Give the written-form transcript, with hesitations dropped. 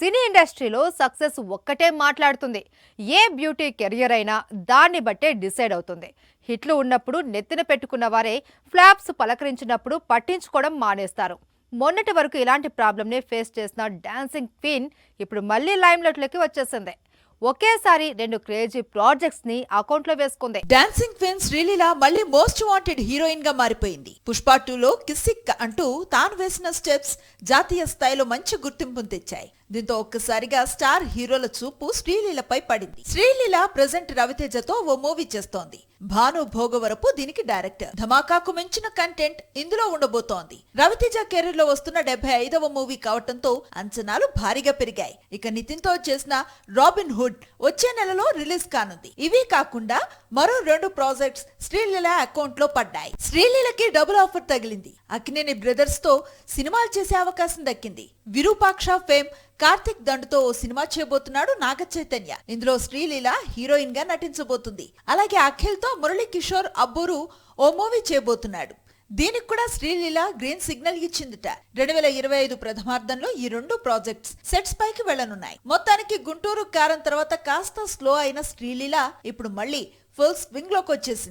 సినీ ఇండస్ట్రీలో సక్సెస్ ఒక్కటే మాట్లాడుతుంది. ఏ బ్యూటీ కెరియర్ అయినా దాన్ని బట్టే డిసైడ్ అవుతుంది. హిట్లు ఉన్నప్పుడు నెత్తిన పెట్టుకున్న వారే ఫ్లాప్స్ పలకరించినప్పుడు పట్టించుకోవడం మానేస్తారు. మొన్నటి వరకు ఇలాంటి ప్రాబ్లంనే ఫేస్ చేసిన డాన్సింగ్ క్వీన్ ఇప్పుడు మళ్ళీ లైమ్లైట్లోకి వచ్చేసింది. ఒకేసారి 2 క్రేజీ ప్రాజెక్ట్స్ ని అకౌంట్లో వేసుకుంది. డాన్సింగ్ క్వీన్ శ్రీలీల మళ్ళీ మోస్ట్ వాంటెడ్ హీరోయిన్ గా మారిపోయింది. పుష్ప 2లో కిసిక్ అంటూ తాను వేసిన స్టెప్స్ జాతీయ స్థాయిలో మంచి గుర్తింపును తెచ్చాయి. దీంతో ఒక్కసారిగా స్టార్ హీరోల చూపు శ్రీలీలపై పడింది. శ్రీలీల ప్రెజెంట్ రవితేజతో ఓ మూవీ చేస్తోంది. భాను భోగవరపు దీనికి డైరెక్టర్. ధమాకాకు మించిన కంటెంట్ ఇందులో ఉండబోతోంది. రవితేజ కెరీర్ లో వస్తున్న 75వ మూవీ కావటంతో అంచనాలు భారీగా పెరిగాయి. ఇక నితిన్ తో చేసిన రాబిన్ హుడ్ వచ్చే నెలలో రిలీజ్ కానుంది. ఇవే కాకుండా మరో 2 ప్రాజెక్ట్స్ శ్రీలీల అకౌంట్ లో పడ్డాయి. శ్రీలీలకి డబుల్ ఆఫర్ తగిలింది. అక్కినేని బ్రదర్స్ తో సినిమాలు చేసే అవకాశం దక్కింది. విరూపాక్ష ఫేమ్ కార్తిక్ దండుతో ఓ సినిమా చేయబోతున్నాడు నాగ చైతన్య. ఇందులో శ్రీలీల హీరోయిన్ గా నటించబోతుంది. అలాగే అఖిల్ తో మురళీ కిషోర్ అబ్బూరు ఓ మూవీ చేయబోతున్నాడు. దీనికి కూడా శ్రీలీల గ్రీన్ సిగ్నల్ ఇచ్చిందిట. 2025 ప్రథమార్థంలో ఈ 2 ప్రాజెక్ట్స్ సెట్స్ పైకి వెళ్లనున్నాయి. మొత్తానికి గుంటూరు కారం తర్వాత కాస్త స్లో అయిన శ్రీలీల ఇప్పుడు మళ్ళీ ఫుల్ స్వింగ్ లోకి వచ్చేసింది.